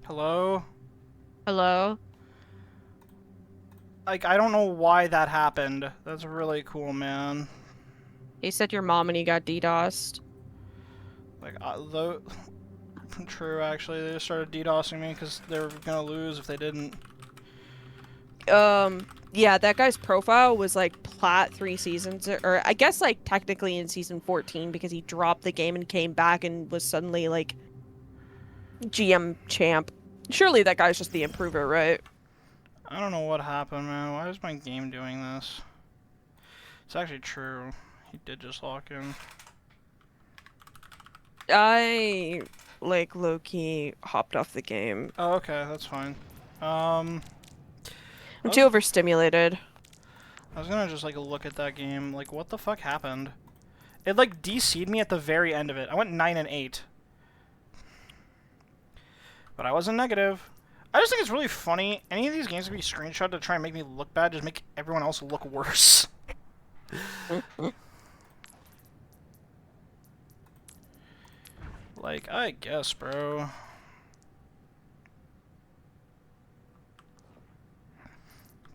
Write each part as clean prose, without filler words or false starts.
Hello? Hello? Like, I don't know why that happened. That's really cool, man. He said your mom and he got DDoSed. Like, though, true, actually. They just started DDoSing me because they were gonna lose if they didn't. Yeah, that guy's profile was like plat 3 seasons, or I guess like technically in season 14 because he dropped the game and came back and was suddenly like GM champ. Surely that guy's just the improver, right? I don't know what happened, man. Why is my game doing this? It's actually true. He did just lock in. I like low-key hopped off the game. Oh, okay, that's fine. Um, I'm I too was, overstimulated. I was gonna just, like, look at that game. Like, what the fuck happened? It, like, DC'd me at the very end of it. I went 9 and 8. But I wasn't negative. I just think it's really funny. Any of these games can be screenshot to try and make me look bad, just make everyone else look worse. Like, I guess, bro.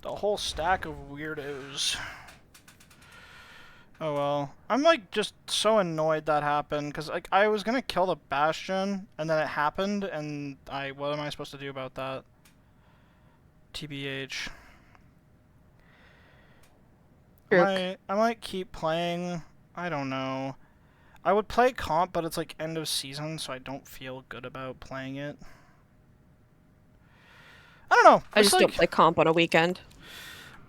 The whole stack of weirdos. Oh well. I'm like just so annoyed that happened because like I was gonna kill the Bastion and then it happened and what am I supposed to do about that? TBH. Rook. I might keep playing. I don't know. I would play comp, but it's like end of season, so I don't feel good about playing it. I don't know. I It's just don't like play comp on a weekend.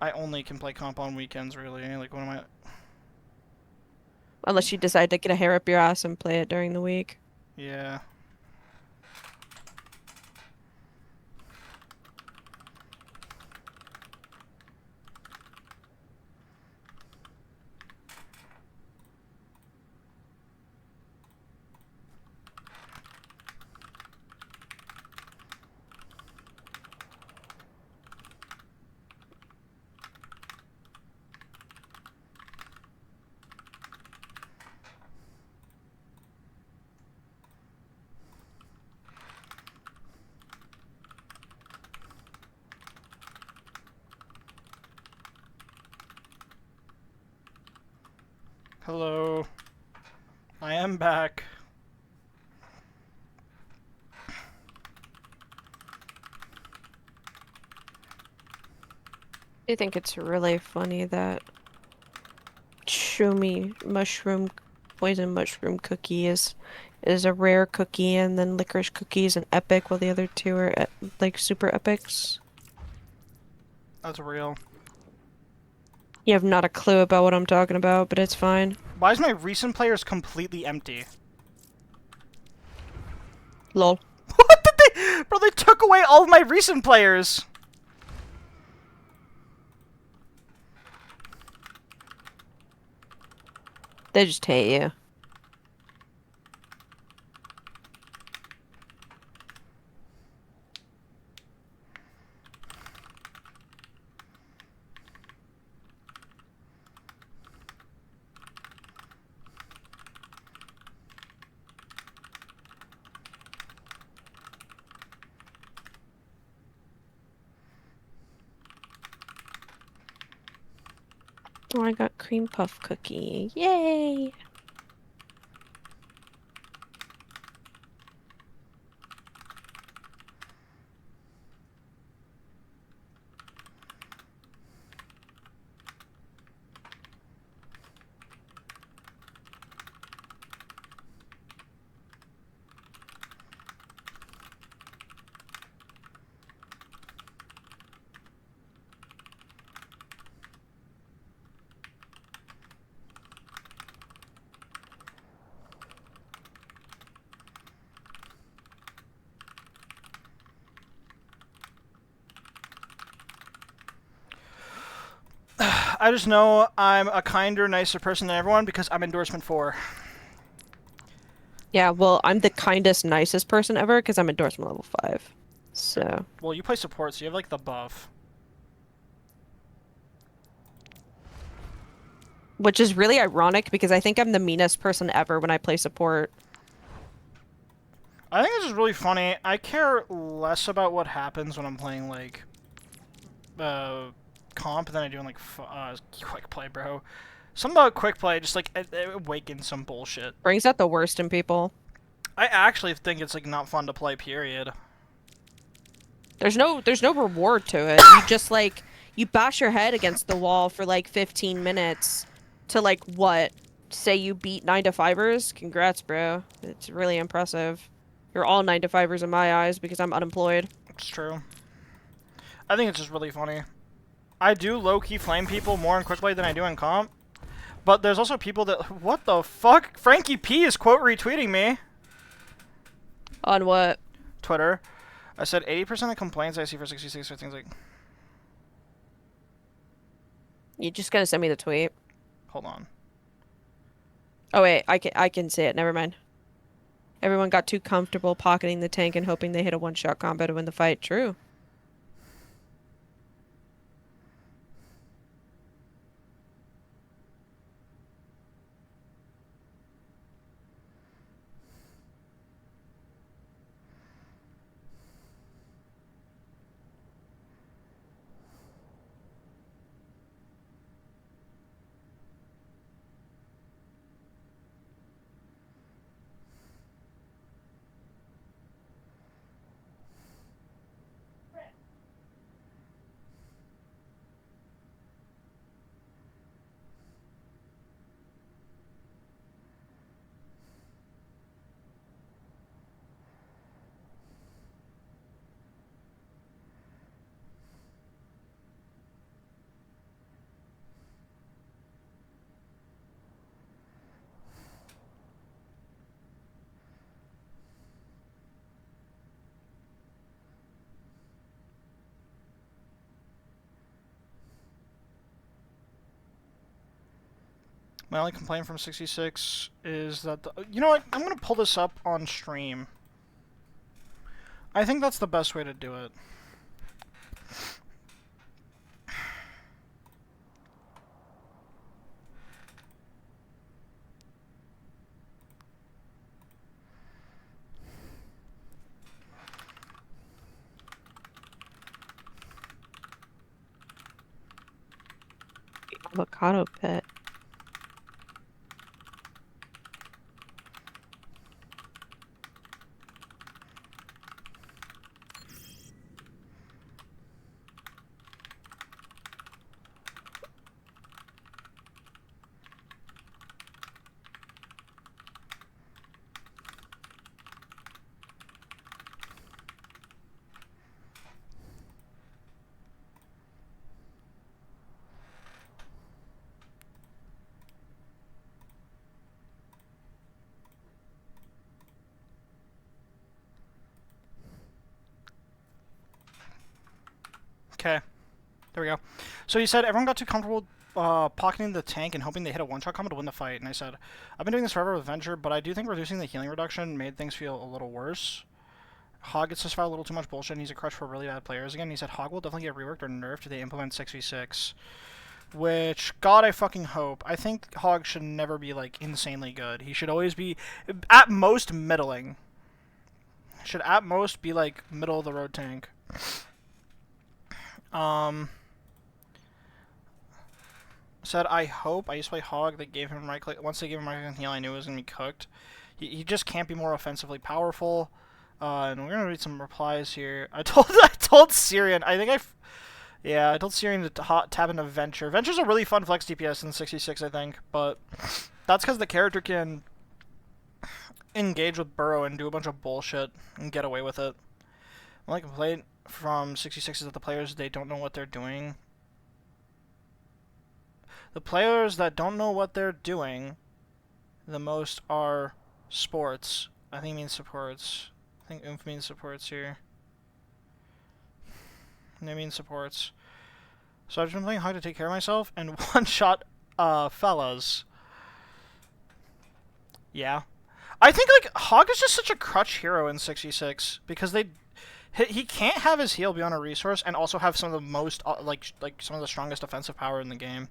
I only can play comp on weekends, really. Like, what am I? Unless you decide to get a hair up your ass and play it during the week. Yeah. Hello. I am back. I think it's really funny that Shumi mushroom poison mushroom cookie is a rare cookie, and then licorice cookie is an epic, while the other two are like super epics. That's real. You have not a clue about what I'm talking about, but it's fine. Why is my recent players completely empty? Lol. What did they? Bro, they took away all of my recent players. They just hate you. Oh, I got cream puff cookie. Yay! I just know I'm a kinder, nicer person than everyone because I'm endorsement 4. Yeah, well, I'm the kindest, nicest person ever because I'm endorsement level 5. So, Well, you play support, so you have like the buff. which is really ironic because I think I'm the meanest person ever when I play support. I think this is really funny. I care less about what happens when I'm playing, like, comp than I do in, like, quick play, bro. Something about quick play, just, like, it awakens some bullshit. Brings out the worst in people. I actually think it's, like, not fun to play, period. There's no reward to it. You just like you bash your head against the wall for like 15 minutes to like what? Say you beat 9 to 5ers? Congrats, bro. It's really impressive. You're all 9 to 5ers in my eyes because I'm unemployed. It's true. I think it's just really funny. I do low-key flame people more in quick play than I do in comp. But there's also people that... What the fuck? Frankie P is quote retweeting me. On what? Twitter. I said 80% of complaints I see for 66 are things like... You just gotta send me the tweet. Hold on. Oh wait, I can see it. Never mind. Everyone got too comfortable pocketing the tank and hoping they hit a one-shot combo to win the fight. True. My only complaint from 66 is that... You know what? I'm going to pull this up on stream. I think that's the best way to do it. Avocado pit. Okay. There we go. So you said everyone got too comfortable pocketing the tank and hoping they hit a one-shot combo to win the fight. And I said, I've been doing this forever with Venture, but I do think reducing the healing reduction made things feel a little worse. Hog gets this far a little too much bullshit, and he's a crutch for really bad players again. He said Hog will definitely get reworked or nerfed if they implement 6v6. Which, God, I fucking hope. I think Hog should never be, like, insanely good. He should always be, at most, middling. Should at most be, like, middle-of-the-road tank. Said, I hope. I used to play Hog. They gave him right click. Once they gave him right click and heal, I knew it was going to be cooked. He just can't be more offensively powerful. And we're going to read some replies here. I told Syrian, I told Syrian to tap into Venture. Venture's a really fun flex DPS in 66, I think. But that's because the character can engage with Burrow and do a bunch of bullshit and get away with it. My complaint from 66 is that the players, they don't know what they're doing. The players that don't know what they're doing the most are sports. I think it means supports. I think oomph means supports here. It means supports. So I've just been playing hard to take care of myself and one-shot fellas. Yeah. I think, like, Hog is just such a crutch hero in 66 because he can't have his heal beyond a resource and also have some of the most, like some of the strongest offensive power in the game.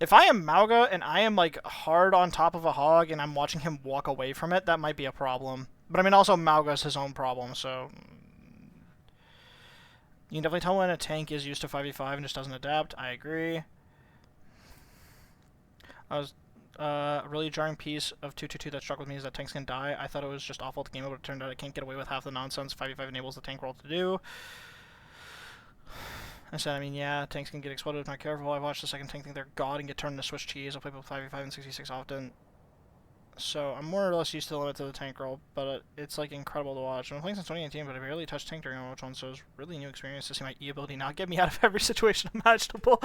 If I am Mauga and I am, like, hard on top of a Hog and I'm watching him walk away from it, that might be a problem. But I mean, also Mauga's his own problem, so you can definitely tell when a tank is used to 5v5 and just doesn't adapt. I agree. A really jarring piece of 222 that struck with me is that tanks can die. I thought it was just awful at the game, but it turned out I can't get away with half the nonsense 5v5 enables the tank role to do. I said, I mean, yeah, tanks can get exploded if not careful. I've watched the second tank think they're god and get turned into Swiss cheese. I play both 5v5 and 66 often. So I'm more or less used to the limits of the tank roll, but it's like incredible to watch. I've been playing since 2018, but I barely touched tank during Overwatch 1, so it was really a new experience to see my E ability not get me out of every situation imaginable.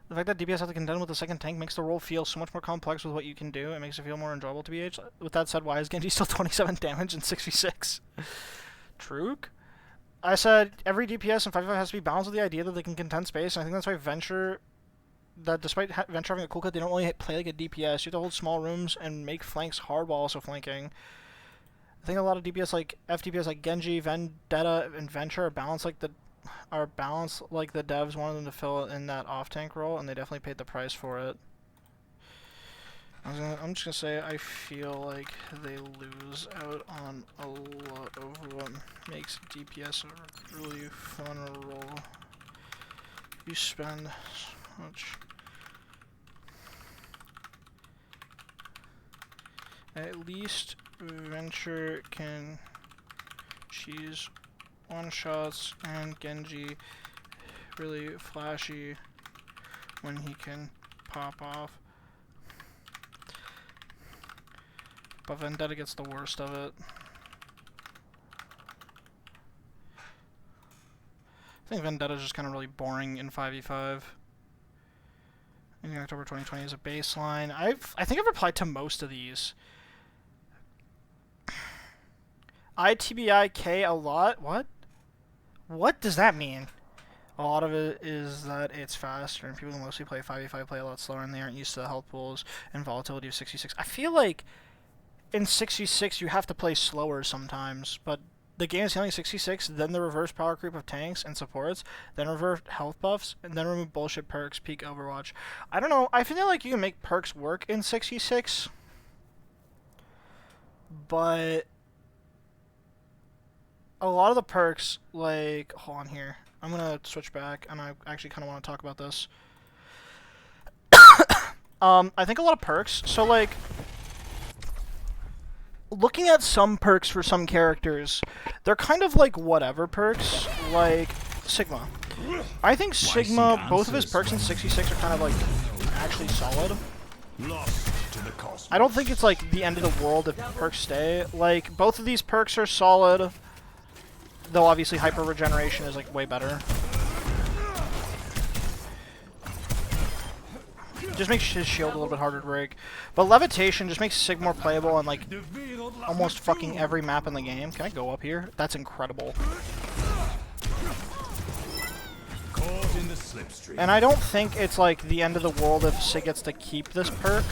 The fact that DPS have to contend with the second tank makes the role feel so much more complex with what you can do. It makes it feel more enjoyable to BH. With that said, why is Genji still 27 damage and 6v6? Truk? I said every DPS in 5v5 has to be balanced with the idea that they can contend space, and I think that's why Venture, that despite Venture having a cool cut, they don't really play like a DPS. You have to hold small rooms and make flanks hard while also flanking. I think a lot of DPS like FDPS like Genji, Vendetta, and Venture are balanced like the devs wanted them to fill in that off-tank role, and they definitely paid the price for it. I'm just gonna say I feel like they lose out on a lot of what makes DPS a really fun role. You spend so much. At least Venture can cheese one-shots, and Genji really flashy when he can pop off. But Vendetta gets the worst of it. I think Vendetta's just kind of really boring in 5v5. In October 2020 is a baseline. I think I've replied to most of these. ITBIK a lot? What? What does that mean? A lot of it is that it's faster, and people who mostly play 5v5 play a lot slower, and they aren't used to the health pools and volatility of 66. I feel like in 66 you have to play slower sometimes, but the game is healing 66, then the reverse power creep of tanks and supports, then reverse health buffs, and then remove bullshit perks, peak Overwatch. I don't know, I feel like you can make perks work in 66, but a lot of the perks, like, hold on here. I'm gonna switch back, and I actually kind of want to talk about this. I think a lot of perks, so like, looking at some perks for some characters, they're kind of like whatever perks, like Sigma. I think Sigma, both of his perks in 66 are kind of like actually solid. I don't think it's like the end of the world if perks stay. Like, both of these perks are solid. Though obviously hyper regeneration is like way better. Just makes his shield a little bit harder to break. But levitation just makes Sig more playable on like almost fucking every map in the game. Can I go up here? That's incredible. And I don't think it's like the end of the world if Sig gets to keep this perk.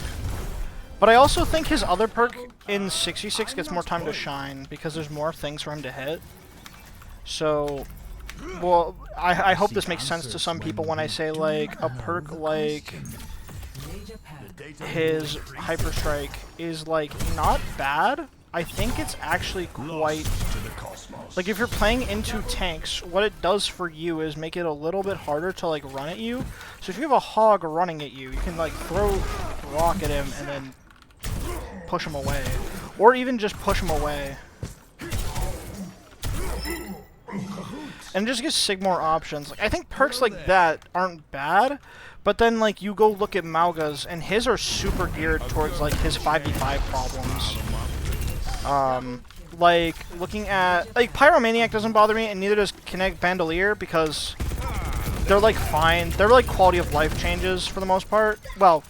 But I also think his other perk in 66 gets more time to shine because there's more things for him to hit. So, well, I hope this makes sense to some people when I say, like, a perk like his Hyper Strike is, like, not bad. I think it's actually quite... Like, if you're playing into tanks, what it does for you is make it a little bit harder to, like, run at you. So if you have a hog running at you, you can, like, throw rock at him and then push him away. Or even just push him away. And just gives Sig more options. Like, I think perks like that aren't bad, but then like you go look at Mauga's, and his are super geared towards like his 5v5 problems. Like looking at like Pyromaniac doesn't bother me, and neither does Kinetic Bandolier because they're like fine. They're like quality of life changes for the most part. Well,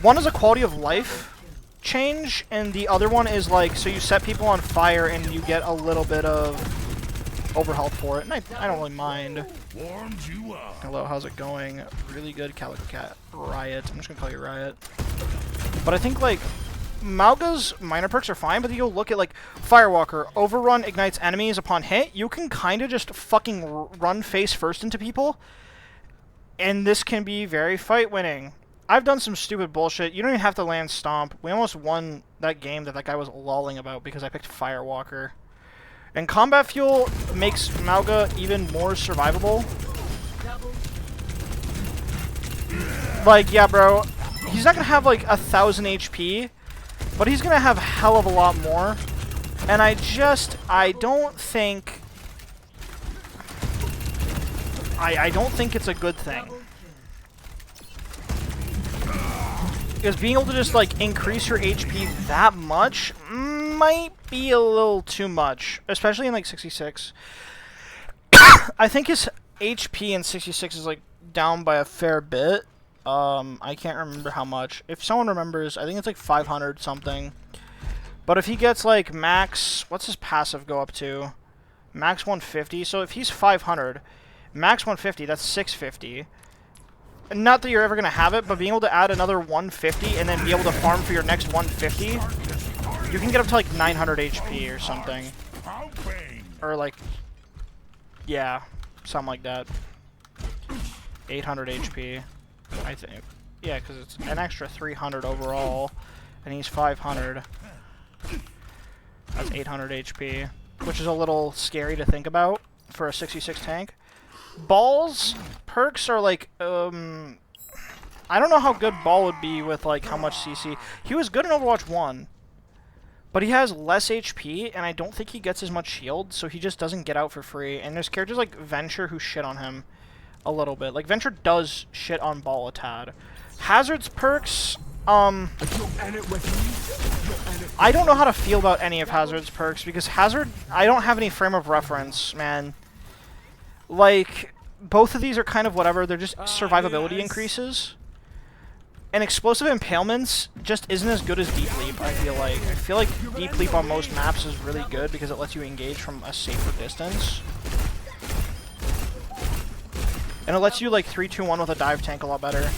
one is a quality of life change, and the other one is like so you set people on fire and you get a little bit of overhealth for it, and I don't really mind. Hello, how's it going? Really good, Calico Cat. Riot. I'm just gonna call you Riot. But I think, like, Mauga's minor perks are fine, but you'll look at like Firewalker, Overrun ignites enemies upon hit. You can kind of just fucking run face first into people, and this can be very fight winning. I've done some stupid bullshit. You don't even have to land Stomp. We almost won that game that guy was lolling about because I picked Firewalker. And Combat Fuel makes Mauga even more survivable. Like, yeah, bro, he's not gonna have like 1,000 HP, but he's gonna have hell of a lot more. And I don't think... I don't think it's a good thing. Because being able to just, like, increase your HP that much might be a little too much. Especially in, like, 66. I think his HP in 66 is, like, down by a fair bit. I can't remember how much. If someone remembers, I think it's, like, 500 something. But if he gets, like, max... What's his passive go up to? Max 150. So if he's 500... Max 150, that's 650. Not that you're ever going to have it, but being able to add another 150 and then be able to farm for your next 150, you can get up to like 900 HP or something. Or like, yeah, something like that. 800 HP, I think. Yeah, because it's an extra 300 overall, and he's 500. That's 800 HP, which is a little scary to think about for a 66 tank. Ball's perks are like, I don't know how good Ball would be with like how much CC. He was good in Overwatch 1, but he has less HP, and I don't think he gets as much shield, so he just doesn't get out for free. And there's characters like Venture who shit on him a little bit. Like, Venture does shit on Ball a tad. Hazard's perks, I don't know how to feel about any of Hazard's perks, because Hazard, I don't have any frame of reference, man. Like, both of these are kind of whatever. They're just survivability increases. And Explosive Impalements just isn't as good as Deep Leap, I feel like. I feel like Deep Leap on most maps is really good because it lets you engage from a safer distance. And it lets you, like, 3-2-1 with a dive tank a lot better.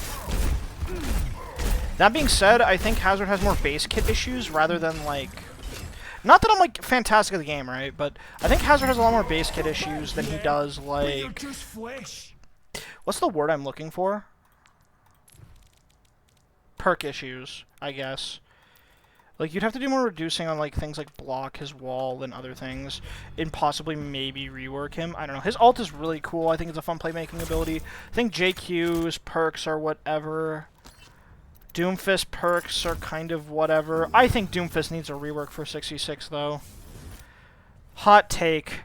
That being said, I think Hazard has more base kit issues rather than, like... Not that I'm, like, fantastic at the game, right? But I think Hazard has a lot more base kit issues than he does, like... What's the word I'm looking for? Perk issues, I guess. Like, you'd have to do more reducing on, like, things like block his wall and other things. And possibly maybe rework him. I don't know. His ult is really cool. I think it's a fun playmaking ability. I think JQ's perks are whatever... Doomfist perks are kind of whatever. I think Doomfist needs a rework for 66, though. Hot take.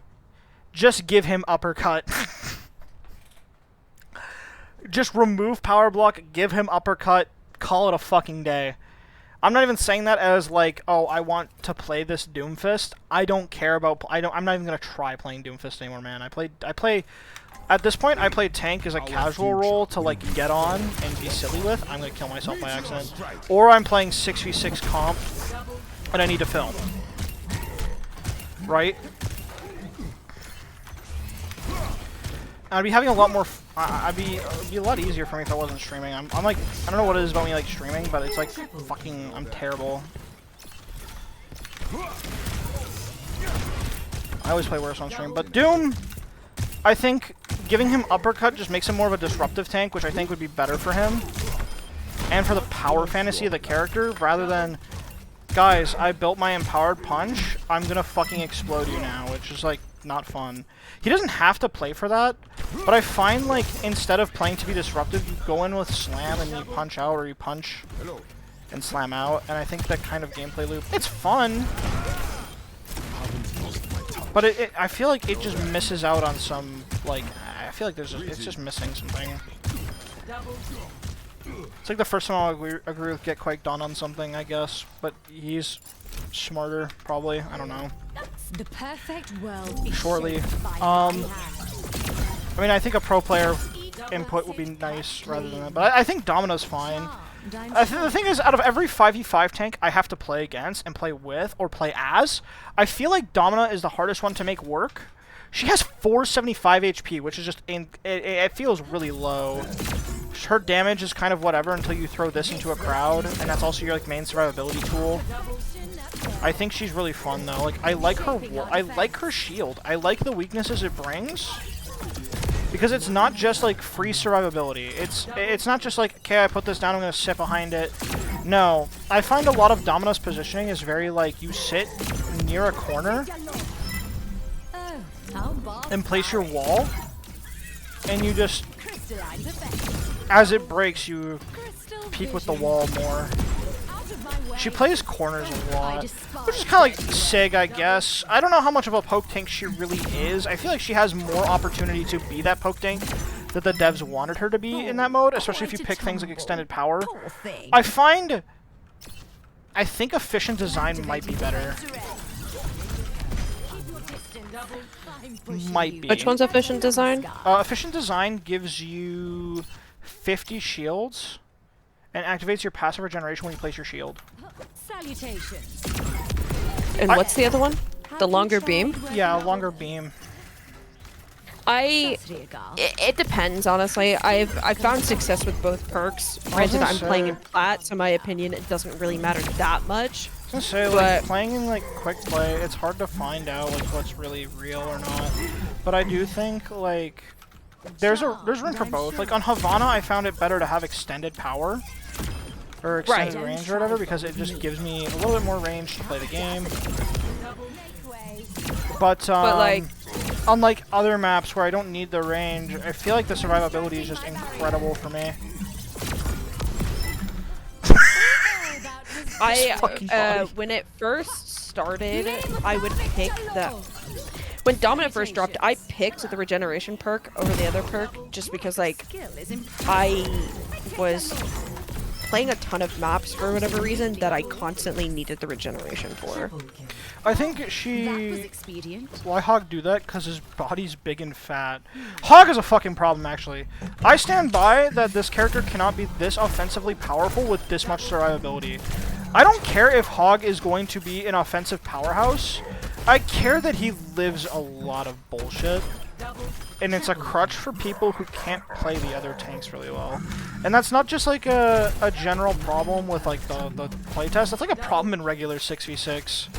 Just give him uppercut. Just remove power block, give him uppercut, call it a fucking day. I'm not even saying that as like, oh, I want to play this Doomfist. I don't care about... I'm not even going to try playing Doomfist anymore, man. I play... At this point, I play tank as a casual role to, like, get on and be silly with. I'm going to kill myself by accident. Or I'm playing 6v6 comp, and I need to film. Right? I'd be having a lot more... it'd be a lot easier for me if I wasn't streaming. I'm like... I don't know what it is about me, like, streaming, but it's, like, fucking... I'm terrible. I always play worse on stream. But Doom... I think giving him uppercut just makes him more of a disruptive tank, which I think would be better for him. And for the power fantasy of the character, rather than, guys, I built my empowered punch, I'm gonna fucking explode you now, which is, like, not fun. He doesn't have to play for that, but I find, like, instead of playing to be disruptive, you go in with slam and you punch out, or you punch and slam out, and I think that kind of gameplay loop, it's fun. But I feel like it just misses out on some, like, I feel like it's just missing something. It's like the first time I'll agree with Get Quake Dawn on something, I guess. But he's smarter, probably. I don't know. The perfect world shortly. I mean, I think a pro player input would be nice rather than that. But I think Domino's fine. The thing is, out of every 5v5 tank I have to play against and play with or play as, I feel like Domino is the hardest one to make work. She has 475 HP, which is just it feels really low. Her damage is kind of whatever until you throw this into a crowd, and that's also your like main survivability tool. I think she's really fun though. Like I like her shield. I like the weaknesses it brings. Because it's not just like free survivability. It's not just like, okay, I put this down, I'm gonna sit behind it. No. I find a lot of Domino's positioning is very like you sit near a corner and place your wall, and you just, as it breaks, you peek with the wall more. She plays corners a lot, which is kind of like Sig, I guess. I don't know how much of a poke tank she really is. I feel like she has more opportunity to be that poke tank that the devs wanted her to be in that mode, especially if you pick things like extended power. I think efficient design might be better. Might be. Which one's efficient design? Efficient design gives you 50 shields and activates your passive regeneration when you place your shield. Salutations. And what's the other one? The longer beam? Yeah, longer beam. It depends, honestly. I've found success with both perks. Granted, I'm playing in plat, so in my opinion, it doesn't really matter that much. I was gonna say, like, playing in like quick play, it's hard to find out like what's really real or not. But I do think like there's room for both. Like on Havana, I found it better to have extended power or extended range or whatever, because it just gives me a little bit more range to play the game. But like, unlike other maps where I don't need the range, I feel like the survivability is just incredible for me. When it first started, I would pick the... When Dominant first dropped, I picked the regeneration perk over the other perk, just because, like, I was playing a ton of maps for whatever reason that I constantly needed the regeneration for. I think why Hog do that? Because his body's big and fat. Hog is a fucking problem, actually. I stand by that this character cannot be this offensively powerful with this much survivability. I don't care if Hog is going to be an offensive powerhouse. I care that he lives a lot of bullshit. And it's a crutch for people who can't play the other tanks really well. And that's not just like a general problem with like the playtest. That's like a problem in regular 6v6.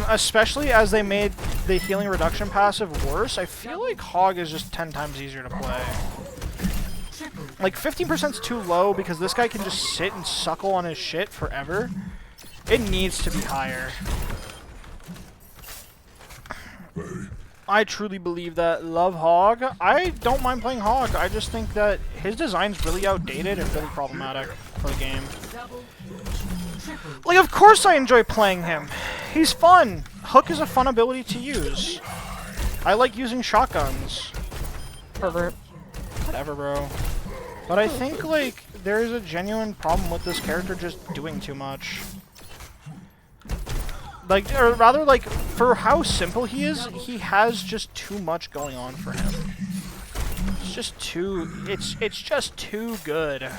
Especially as they made the healing reduction passive worse, I feel like Hog is just 10 times easier to play. Like 15% is too low because this guy can just sit and suckle on his shit forever. It needs to be higher. I truly believe that. Love Hog. I don't mind playing Hog. I just think that his design's really outdated and really problematic for the game. Like, of course I enjoy playing him. He's fun. Hook is a fun ability to use. I like using shotguns. Pervert. Whatever, bro. But I think, like, there is a genuine problem with this character just doing too much. Like, or rather, like, for how simple he is, he has just too much going on for him. It's just too good.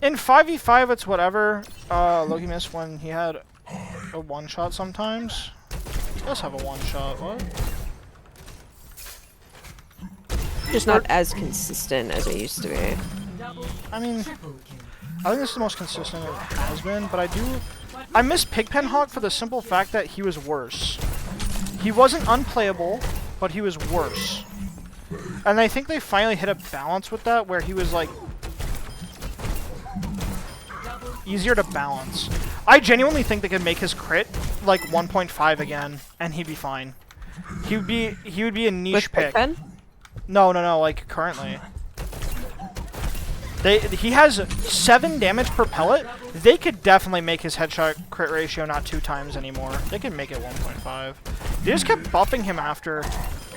In 5v5, it's whatever. Loki missed when he had a one-shot sometimes. He does have a one-shot, what? Just not as consistent as it used to be. I mean, I think this is the most consistent it has been, but I miss Pigpen Hawk for the simple fact that he was worse. He wasn't unplayable, but he was worse. And I think they finally hit a balance with that, where he was, like, easier to balance. I genuinely think they could make his crit, like, 1.5 again, and he'd be fine. He would be a niche pick. Pigpen? No, like, currently. He has 7 damage per pellet. They could definitely make his headshot crit ratio not 2 times anymore. They could make it 1.5. They just kept buffing him after.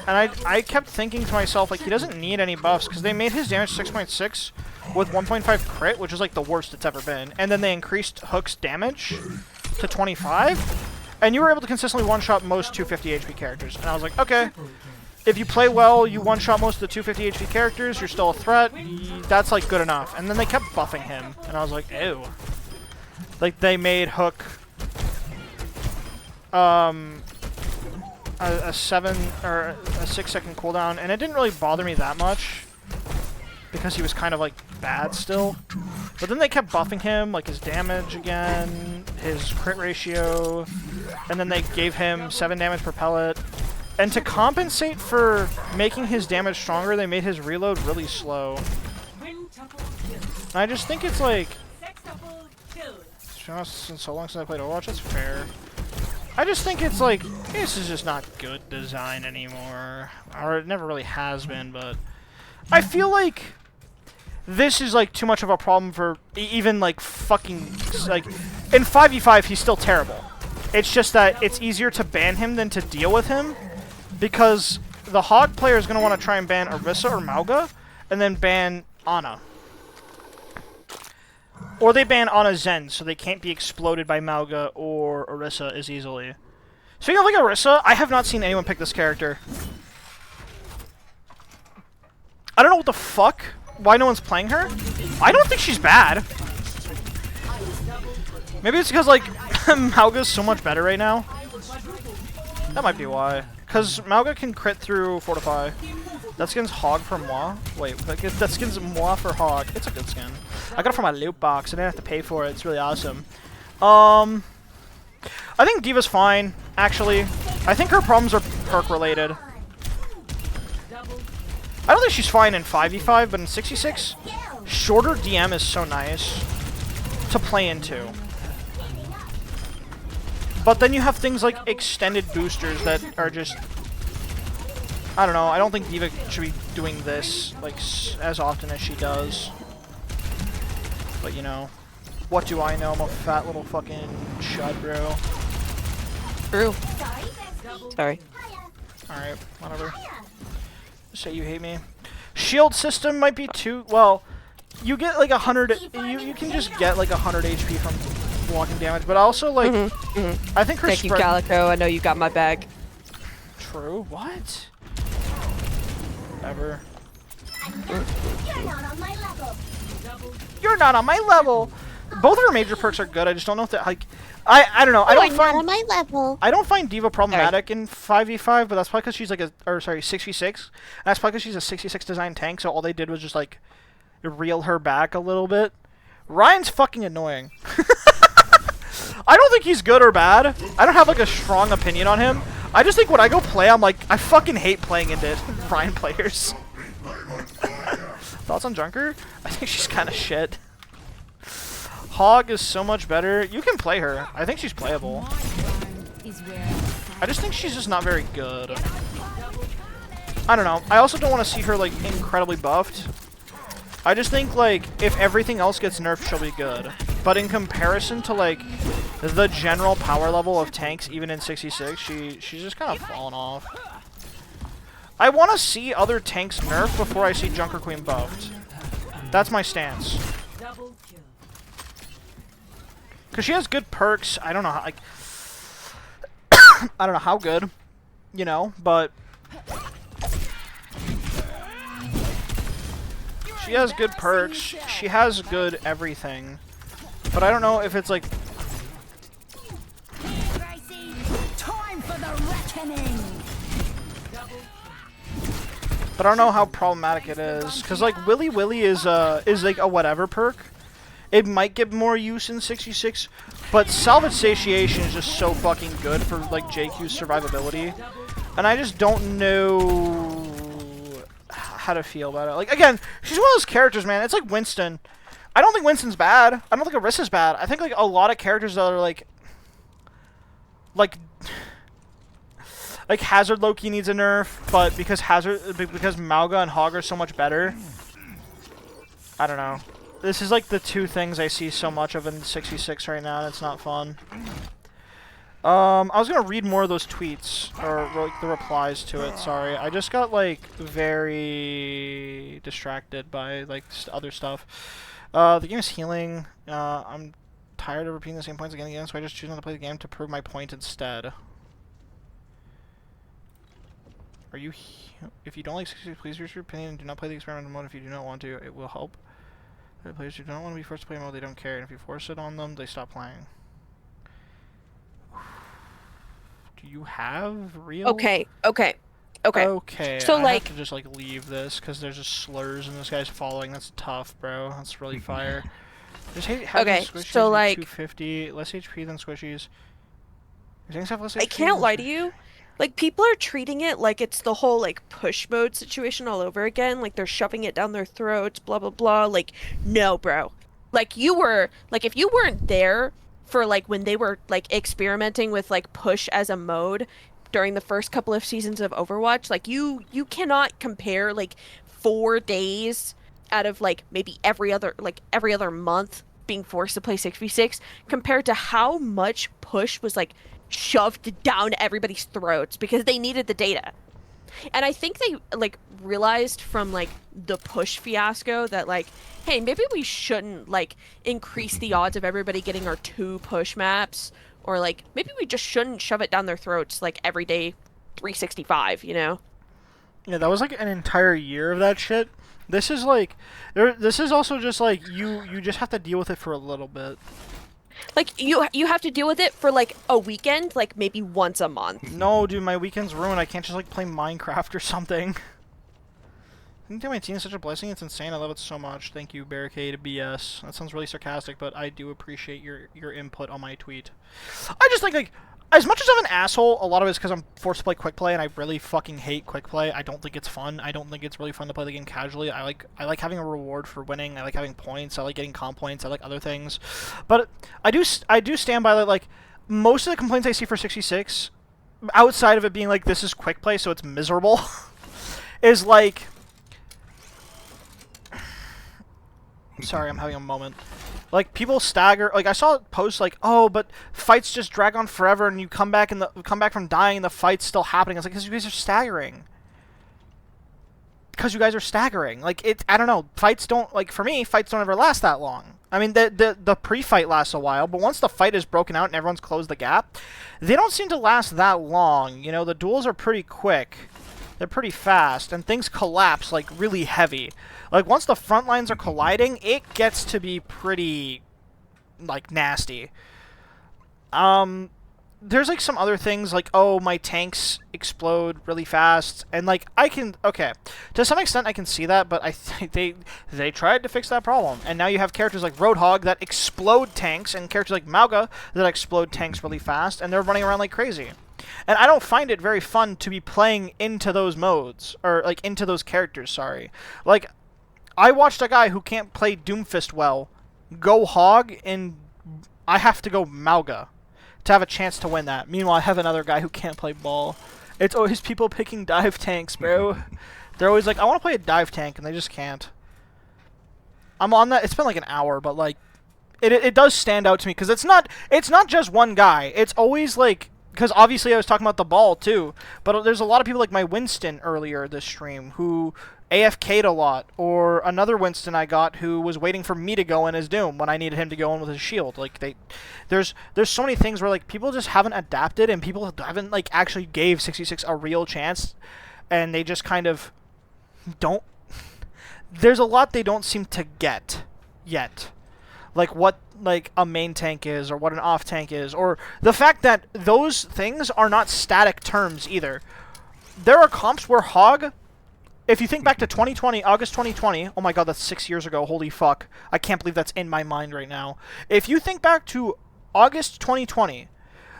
And I kept thinking to myself, like, he doesn't need any buffs, because they made his damage 6.6 with 1.5 crit, which is, like, the worst it's ever been. And then they increased Hook's damage to 25, and you were able to consistently one-shot most 250 HP characters. And I was like, okay. If you play well, you one-shot most of the 250 HP characters, you're still a threat, that's, like, good enough. And then they kept buffing him, and I was like, ew. Like, they made Hook, a 6-second cooldown, and it didn't really bother me that much because he was kind of like bad still. But then they kept buffing him, like his damage again, his crit ratio, and then they gave him 7 damage per pellet. And to compensate for making his damage stronger, they made his reload really slow. And I just think it's like, to be honest, it's so long since I played Overwatch, that's fair. I just think it's like, this is just not good design anymore. Or it never really has been, but I feel like this is like too much of a problem for even like fucking, like, in 5v5 he's still terrible. It's just that it's easier to ban him than to deal with him, because the Hog player is going to want to try and ban Orisa or Mauga, and then ban Ana. Or they ban Ana Zen, so they can't be exploded by Mauga or Orisa as easily. Speaking of like Orisa, I have not seen anyone pick this character. I don't know what the fuck, why no one's playing her. I don't think she's bad. Maybe it's because like Mauga's so much better right now. That might be why. Because Mauga can crit through Fortify. That skin's Hog for Moi. Wait, that skin's Moi for Hog. It's a good skin. I got it from my loot box. I didn't have to pay for it. It's really awesome. I think D.Va's fine, actually. I think her problems are perk related. I don't think she's fine in 5v5, but in 66, shorter DM is so nice to play into. But then you have things like extended boosters that are just, I don't know, I don't think D.Va should be doing this like as often as she does. But you know, what do I know? I'm a fat little fucking chud, bro. True. Sorry. Alright, whatever. Just say you hate me. Shield system might be too, well, you get like 100, you can just get like 100 HP from blocking damage, but also like, I think her Thank you, Calico. I know you got my bag. True. What? Ever. You're not on my level. You're not on my level. Both of her major perks are good. I just don't know if that like, I don't know. I don't find on my level. I don't find D.Va problematic in 5v5, but that's probably because she's like 6v6. And that's probably because she's a 66 design tank. So all they did was just like reel her back a little bit. Ryan's fucking annoying. I don't think he's good or bad. I don't have like a strong opinion on him. I just think when I go play, I'm like, I fucking hate playing into Ryan players. Thoughts on Junker? I think she's kind of shit. Hog is so much better. You can play her. I think she's playable. I just think she's just not very good. I don't know. I also don't want to see her like incredibly buffed. I just think like if everything else gets nerfed, she'll be good. But in comparison to like the general power level of tanks, even in 66, she's just kind of fallen off. I want to see other tanks nerfed before I see Junker Queen buffed. That's my stance. Because she has good perks. I don't know how, like, I don't know how good, you know, but she has good perks. She has good everything. But I don't know if it's like, Time for the reckoning. but I don't know how problematic it is. Because like Willy Willy is like a whatever perk. It might get more use in 66, but Salvage Satiation is just so fucking good for like JQ's survivability. And I just don't know how to feel about it. Like again, she's one of those characters, man. It's like Winston. I don't think Winston's bad. I don't think Orisa's bad. I think like a lot of characters that are like Hazard Loki needs a nerf, but because Mauga and Hog are so much better, I don't know. This is like the two things I see so much of in 66 right now, and it's not fun. I was gonna read more of those tweets, or like the replies to it, sorry. I just got like very distracted by like other stuff. The game is healing. I'm tired of repeating the same points again and again, so I just choose not to play the game to prove my point instead. Are you if you don't like 66, please use your opinion and do not play the experimental mode if you do not want to. It will help. The players who don't want to be forced to play mode, they don't care, and if you force it on them, they stop playing. Do you have real? Okay. Okay, So I like, have to just like leave this because there's just slurs and this guy's following. That's tough, bro. That's really fire. Just hate having okay, squishies so be like, 250, less HP than squishies. Your things have less I HP can't than lie to squishies. you. Like people are treating it like it's the whole like push mode situation all over again. Like they're shoving it down their throats, blah blah blah. Like, no, bro. Like you were like if you weren't there for like when they were like experimenting with like push as a mode during the first couple of seasons of Overwatch, like you cannot compare like 4 days out of like maybe every other month being forced to play 6v6 compared to how much push was like shoved down everybody's throats because they needed the data. And I think they like realized from like the push fiasco that like, hey, maybe we shouldn't like increase the odds of everybody getting our 2 push maps, or like maybe we just shouldn't shove it down their throats like every day 365, you know? Yeah, that was like an entire year of that shit. This is like, this is also just like you just have to deal with it for a little bit. Like you have to deal with it for like a weekend, like maybe once a month. No, dude, my weekend's ruined. I can't just like play Minecraft or something. I think that my team is such a blessing. It's insane. I love it so much. Thank you, Barricade BS. That sounds really sarcastic, but I do appreciate your input on my tweet. I just think like, as much as I'm an asshole, a lot of it's because I'm forced to play quick play, and I really fucking hate quick play. I don't think it's fun. I don't think it's really fun to play the game casually. I like having a reward for winning. I like having points. I like getting comp points. I like other things, but I do stand by that. Like most of the complaints I see for 66, outside of it being like this is quick play, so it's miserable, is like. Sorry, I'm having a moment. Like people stagger. Like I saw posts like, "Oh, but fights just drag on forever, and you come back from dying, and the fight's still happening." It's like because you guys are staggering. Because you guys are staggering. Like it. I don't know. Fights don't like for me. Fights don't ever last that long. I mean, the pre-fight lasts a while, but once the fight is broken out and everyone's closed the gap, they don't seem to last that long. You know, the duels are pretty quick. They're pretty fast, and things collapse, like, really heavy. Like, once the front lines are colliding, it gets to be pretty, like, nasty. There's, like, some other things, like, oh, my tanks explode really fast, and, like, okay, to some extent I can see that, but I think they tried to fix that problem, and now you have characters like Roadhog that explode tanks, and characters like Mauga that explode tanks really fast, and they're running around like crazy. And I don't find it very fun to be playing into those modes, or, like, into those characters, sorry. Like, I watched a guy who can't play Doomfist well go Hog, and I have to go Mauga to have a chance to win that. Meanwhile, I have another guy who can't play ball. It's always people picking dive tanks, bro. They're always like, I want to play a dive tank, and they just can't. I'm on that. It's been like an hour, but, like, it does stand out to me, because it's not just one guy. It's always, like... Because obviously I was talking about the ball too, but there's a lot of people like my Winston earlier this stream who AFK'd a lot, or another Winston I got who was waiting for me to go in his Doom when I needed him to go in with his shield. Like there's so many things where like people just haven't adapted, and people haven't like actually gave 66 a real chance, and they just kind of don't. There's a lot they don't seem to get yet. Like what like a main tank is, or what an off tank is, or the fact that those things are not static terms either. There are comps where Hog, if you think back to 2020, August 2020, oh my god, that's 6 years ago, holy fuck. I can't believe that's in my mind right now. If you think back to August 2020,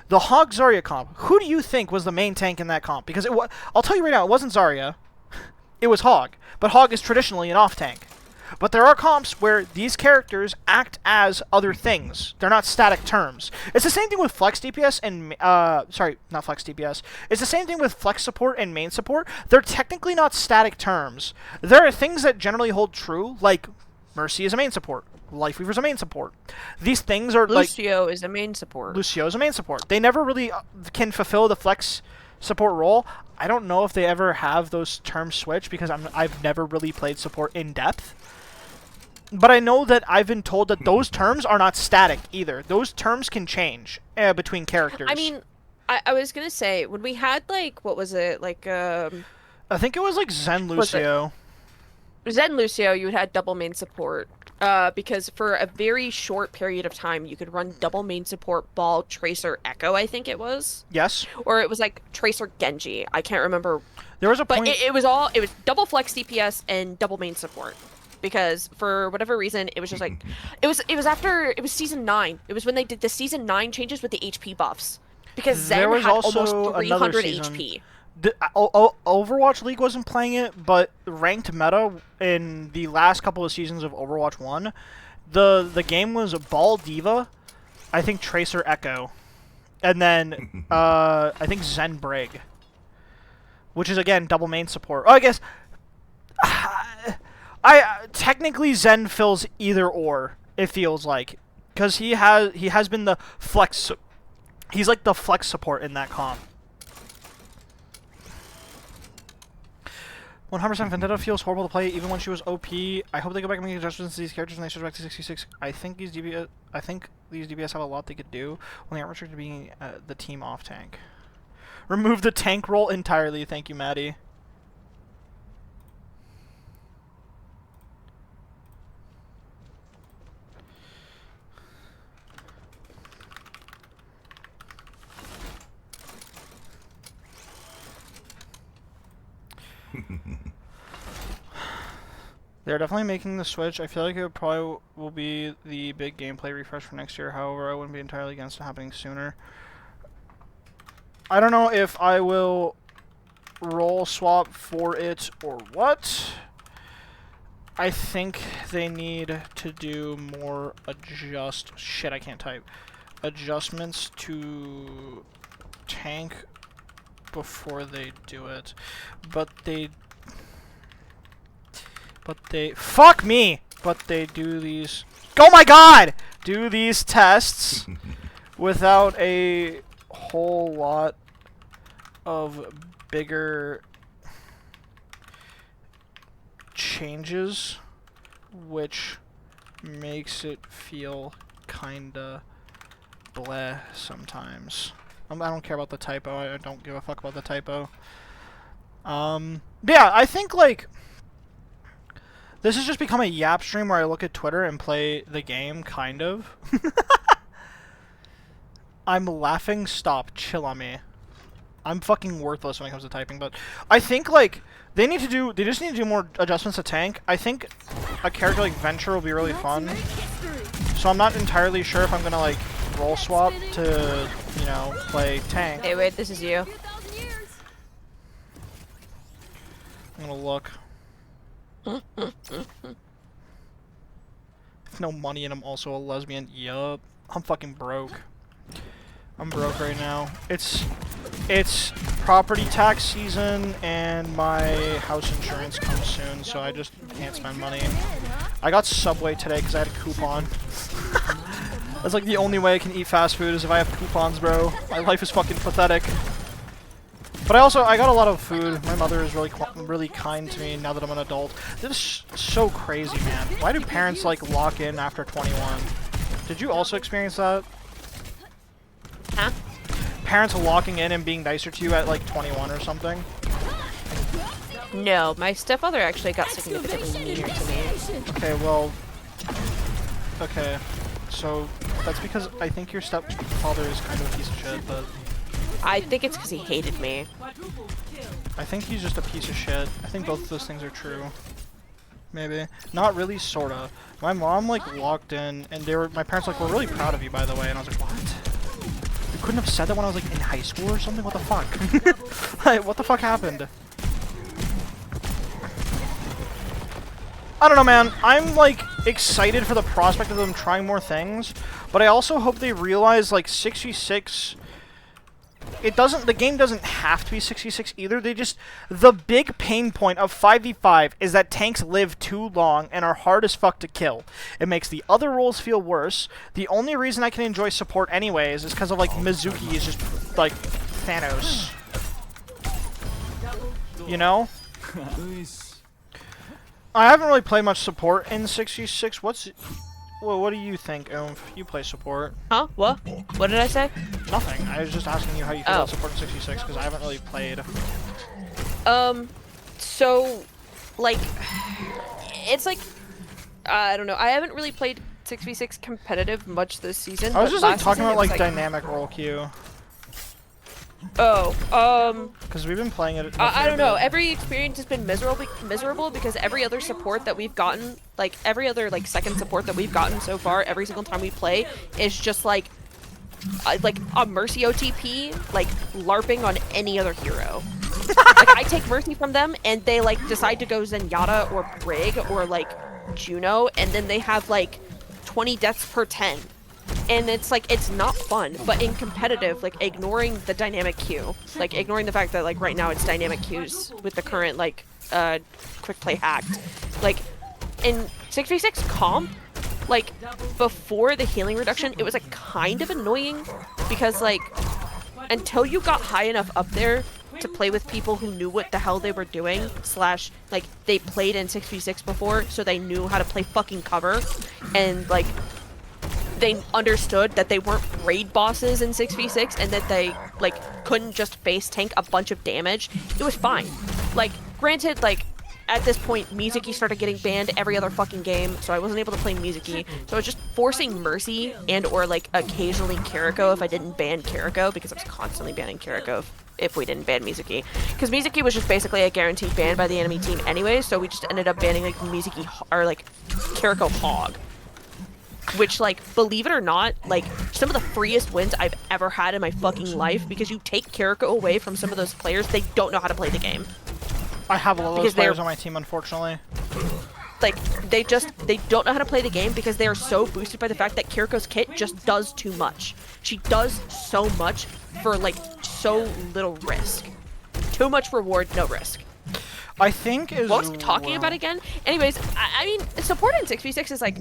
the Hog Zarya comp, who do you think was the main tank in that comp? Because I'll tell you right now, it wasn't Zarya, it was Hog. But Hog is traditionally an off tank. But there are comps where these characters act as other things. They're not static terms. It's the same thing with Flex DPS and... sorry, not Flex DPS. It's the same thing with Flex support and main support. They're technically not static terms. There are things that generally hold true, like Mercy is a main support. Lifeweaver is a main support. These things are Lucio is a main support. Lucio is a main support. They never really can fulfill the Flex support role. I don't know if they ever have those terms switched, because I've never really played support in depth. But I know that I've been told that those terms are not static either. Those terms can change between characters. I mean, I was gonna say, when we had, like, what was it? Like, I think it was like Zen Lucio. Zen Lucio, you had double main support. Because for a very short period of time, you could run double main support, Ball, Tracer, Echo, I think it was. Yes. Or it was like Tracer, Genji. I can't remember. There was a But point. it was double flex DPS and double main support. Because for whatever reason, it was just like, it was season 9. It was when they did the season 9 changes with the HP buffs. Because Zen There was had also almost another 300 season. HP. Overwatch League wasn't playing it, but ranked meta in the last couple of seasons of Overwatch 1, the game was Ball Diva, I think Tracer Echo, and then I think Zen Brig, which is again double main support. Oh, I guess I technically Zen fills either or. It feels like, because he has been the flex. He's like the flex support in that comp. 100% Vendetta feels horrible to play even when she was OP. I hope they go back and make adjustments to these characters and they switch back to 66. I think these DPS have a lot they could do when they aren't restricted to being the team off tank. Remove the tank role entirely. Thank you, Maddie. They're definitely making the switch. I feel like it probably will be the big gameplay refresh for next year. However, I wouldn't be entirely against it happening sooner. I don't know if I will role swap for it or what. I think they need to do more shit, I can't type. Adjustments to tank before they do it. But they fuck me! But they do these, oh my god! Do these tests without a whole lot of bigger changes, which makes it feel kinda bleh sometimes. I don't care about the typo. I don't give a fuck about the typo. Yeah, I think like this has just become a yap stream where I look at Twitter and play the game, kind of. I'm laughing. Stop. Chill on me. I'm fucking worthless when it comes to typing, but I think like they just need to do more adjustments to tank. I think a character like Venture will be really fun. So I'm not entirely sure if I'm gonna like role swap to, you know, play tank. Hey, wait, this is you. I'm gonna look. No money and I'm also a lesbian. Yup. I'm fucking broke. I'm broke right now. It's property tax season and my house insurance comes soon, so I just can't spend money. I got Subway today because I had a coupon. That's like the only way I can eat fast food is if I have coupons, bro. My life is fucking pathetic. But I got a lot of food. My mother is really kind to me now that I'm an adult. This is so crazy, man. Why do parents like lock in after 21? Did you also experience that? Huh? Parents locking in and being nicer to you at like 21 or something? No, my stepfather actually got significantly meaner to me. Okay, well... Okay. So, that's because I think your stepfather is kind of a piece of shit, but... I think it's because he hated me. I think he's just a piece of shit. I think both of those things are true. Maybe. Not really, sorta. My mom, like, locked in, and my parents, like, were really proud of you, by the way, and I was like, what? You couldn't have said that when I was, like, in high school or something? What the fuck? Like, what the fuck happened? I don't know, man. I'm, like, excited for the prospect of them trying more things, but I also hope they realize, like, 66... the game doesn't have to be 66 either. The big pain point of 5v5 is that tanks live too long and are hard as fuck to kill. It makes the other roles feel worse. The only reason I can enjoy support anyways is because of, like, Mizuki is just, like, Thanos. You know? I haven't really played much support in 66. What do you think, Oomph? You play support. Huh? What? What did I say? Nothing. I was just asking you how you feel about support in 66 because I haven't really played. So, like, it's like, I don't know. I haven't really played 6v6 competitive much this season. I was but just like last talking season, about it was, like dynamic role queue. Oh, Because we've been playing it. I don't know. Every experience has been miserable because every other support that we've gotten, like every other like second support that we've gotten so far, every single time we play is just like a Mercy OTP, like LARPing on any other hero. Like I take Mercy from them and they like decide to go Zenyatta or Brig or like Juno, and then they have like 20 deaths per 10. And it's like, it's not fun, but in competitive, like ignoring the dynamic queue, like ignoring the fact that like right now it's dynamic queues with the current like quick play hacked, like in 6v6 comp, like before the healing reduction, it was like kind of annoying because like until you got high enough up there to play with people who knew what the hell they were doing, slash like they played in 6v6 before, so they knew how to play fucking cover, and like they understood that they weren't raid bosses in 6v6 and that they like couldn't just face tank a bunch of damage. It was fine. Like granted, like at this point Mizuki started getting banned every other fucking game, so I wasn't able to play Mizuki, so I was just forcing Mercy and or like occasionally Kiriko if I didn't ban Kiriko, because I was constantly banning Kiriko if we didn't ban Mizuki, because Mizuki was just basically a guaranteed ban by the enemy team anyway, so we just ended up banning like Mizuki or like Kiriko Hog. Which, like, believe it or not, like, some of the freest wins I've ever had in my fucking life, because you take Kiriko away from some of those players, they don't know how to play the game. I have a lot of those players on my team, unfortunately. Like, they don't know how to play the game because they are so boosted by the fact that Kiriko's kit just does too much. She does so much for, like, so little risk. Too much reward, no risk. I think is... What was I talking about again? Anyways, I mean, support in 6v6 is, like...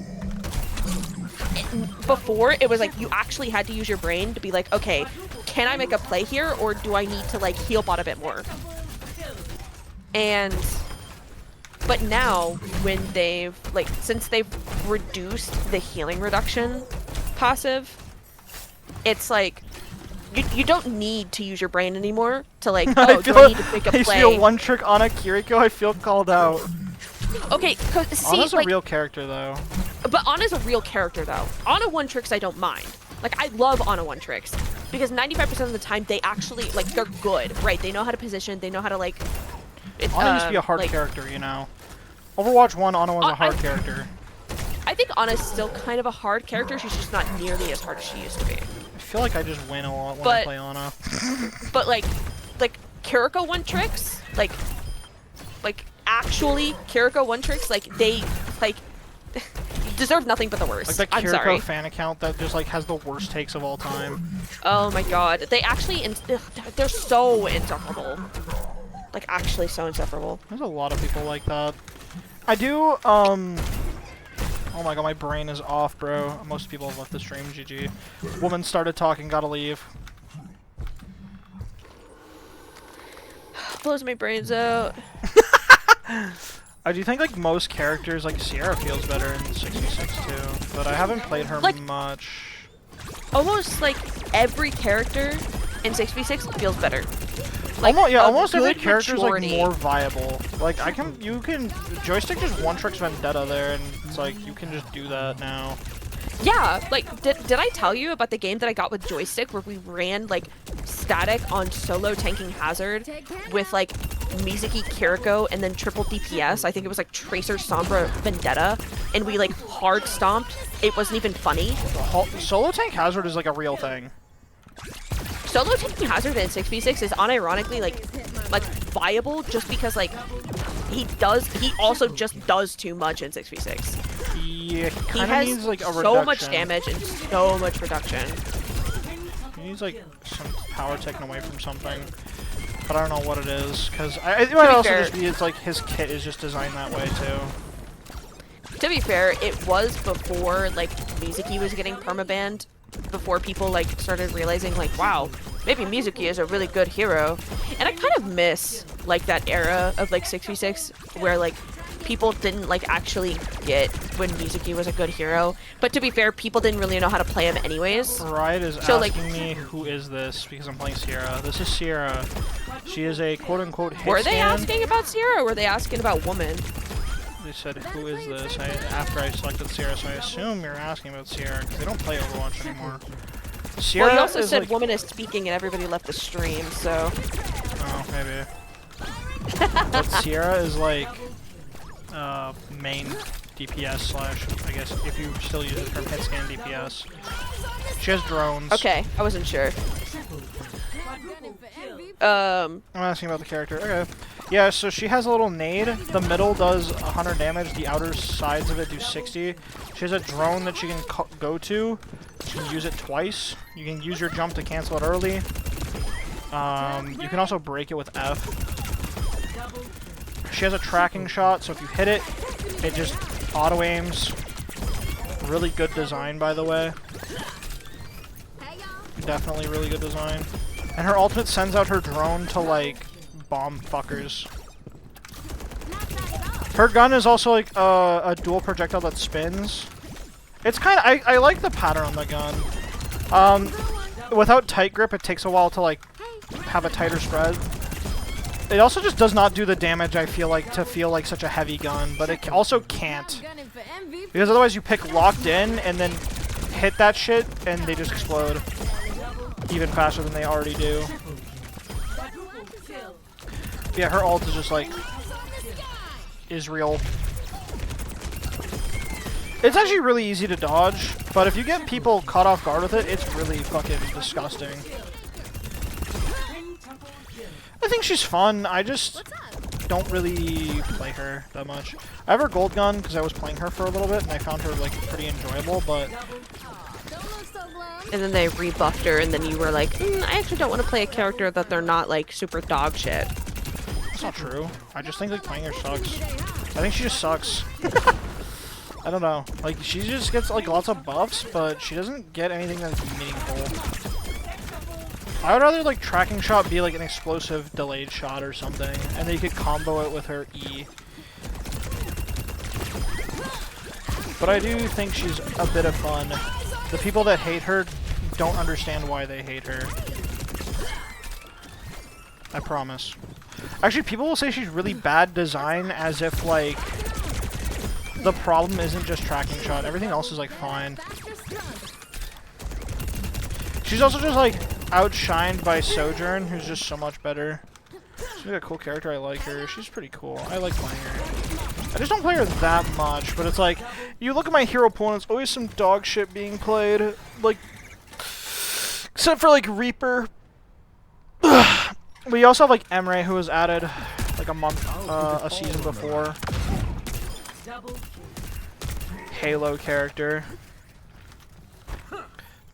Before, it was like you actually had to use your brain to be like, okay, can I make a play here, or do I need to like heal bot a bit more? But now, when they've like, since they've reduced the healing reduction passive, it's like you don't need to use your brain anymore to like, oh, do I need to make a play? I feel one trick on a Kiriko, I feel called out. Okay, cause see, Ana's like, a real character though. But Ana's a real character though. Ana one tricks I don't mind. Like I love Ana one tricks because 95% of the time they actually like they're good, right? They know how to position. They know how to like. Ana used to be a hard character, you know. Overwatch 1, Ana was a hard character. I think Ana's still kind of a hard character. She's just not nearly as hard as she used to be. I feel like I just win a lot when I play Ana. But like Kiriko one tricks, like actually Kiriko one tricks, like they like deserve nothing but the worst. Like that I'm sorry. Kiriko fan account that just like has the worst takes of all time. Oh my god, they actually they're so insufferable. Like actually so insufferable. There's a lot of people like that. I do oh my god, my brain is off, bro. Most people have left the stream, GG. Woman started talking, gotta leave. Blows my brains out. I do think like most characters, like Sierra feels better in 66 too, but I haven't played her like, much. Almost like every character in 6v6 feels better. Like, almost every character is like more viable. Like you can joystick just one tricks Vendetta there, and it's like you can just do that now. Yeah, like did I tell you about the game that I got with joystick where we ran like static on solo tanking Hazard with like Mizuki Kiriko and then triple DPS? I think it was like Tracer Sombra Vendetta, and we like hard stomped. It wasn't even funny. Solo tank Hazard is like a real thing. Solo tanking Hazard in 6v6 is unironically like viable just because like he also just does too much in 6v6. Yeah, he has needs, like, a so much damage and so much reduction. He needs like some power taken away from something, but I don't know what it is. Because it might also just be it's like his kit is just designed that way too. To be fair, it was before like Mizuki was getting permabanned. Before people like started realizing like, wow, maybe Mizuki is a really good hero. And I kind of miss like that era of like 6v6 where like people didn't like actually get when Mizuki was a good hero. But to be fair, people didn't really know how to play him anyways. Riot is asking me who is this because I'm playing Sierra. This is Sierra. She is a quote-unquote hit Were they stand. asking about Sierra or were they asking about woman? they said, who is this? After I selected Sierra, so I assume you're asking about Sierra, because they don't play Overwatch anymore. Sierra Well, you also is said like, woman is speaking and everybody left the stream, so... oh, maybe. But Sierra is like, main DPS slash, I guess, if you still use the term hit scan DPS. She has drones. Okay, I wasn't sure. I'm asking about the character. Okay. Yeah, so she has a little nade. The middle does 100 damage. The outer sides of it do 60. She has a drone that she can go to. She can use it twice. You can use your jump to cancel it early. You can also break it with F. She has a tracking shot, so if you hit it, it just auto-aims. Really good design, by the way. Definitely really good design. And her ultimate sends out her drone to, like, bomb fuckers. Her gun is also, like, a dual projectile that spins. It's kind of... I like the pattern on the gun. Without tight grip, it takes a while to, like, have a tighter spread. It also just does not do the damage, I feel like, to feel like such a heavy gun, but it also can't. Because otherwise you pick locked in, and then hit that shit, and they just explode. Even faster than they already do. Yeah, her ult is just like Israel. It's actually really easy to dodge, but if you get people caught off guard with it, it's really fucking disgusting. I think she's fun. I just don't really play her that much. I have her gold gun because I was playing her for a little bit, and I found her like pretty enjoyable, but... And then they rebuffed her, and then you were like, I actually don't want to play a character that they're not, like, super dog shit. That's not true. I just think, like, playing her sucks. I think she just sucks. I don't know. Like, she just gets, like, lots of buffs, but she doesn't get anything that's meaningful. I would rather, like, tracking shot be, like, an explosive delayed shot or something, and then you could combo it with her E. But I do think she's a bit of fun. The people that hate her don't understand why they hate her. I promise. Actually, people will say she's really bad design as if, like, the problem isn't just tracking shot. Everything else is, like, fine. She's also just, like, outshined by Sojourn, who's just so much better. She's a cool character. I like her. She's pretty cool. I like playing her. I just don't play her that much, but it's like, you look at my hero pool and it's always some dog shit being played. Like, except for, like, Reaper. We also have, like, Emre, who was added, like, a season before. Halo character.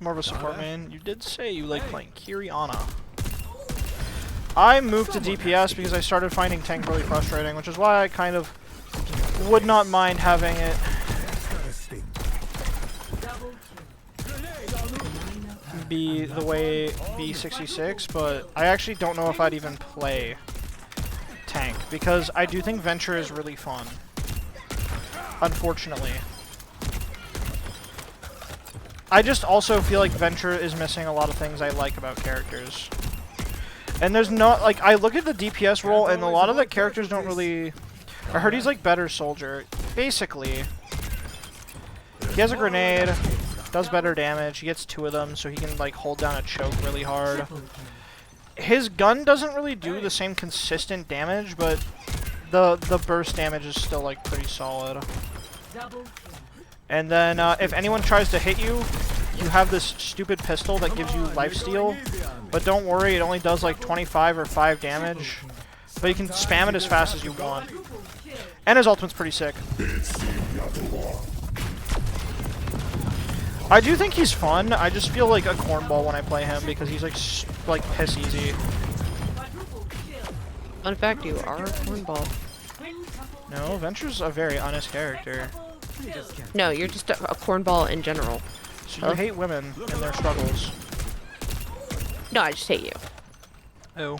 More of a support main. You did say you like playing Kiriana. I moved to DPS because I started finding tank really frustrating, which is why I kind of would not mind having it be the way B66, but I actually don't know if I'd even play tank, because I do think Venture is really fun. Unfortunately. I just also feel like Venture is missing a lot of things I like about characters. And there's not, like, I look at the DPS role, and a lot of the characters don't really... I heard he's, like, better soldier. Basically. He has a grenade, does better damage, he gets 2 of them, so he can, like, hold down a choke really hard. His gun doesn't really do the same consistent damage, but the burst damage is still, like, pretty solid. And then, if anyone tries to hit you, you have this stupid pistol that gives you lifesteal. But don't worry, it only does like 25 or 5 damage. But you can spam it as fast as you want. And his ultimate's pretty sick. I do think he's fun. I just feel like a cornball when I play him because he's like piss easy. Fun fact, you are a cornball. No, Venture's a very honest character. No, you're just a cornball in general. So you hate women and their struggles. No, I just hate you. Oh.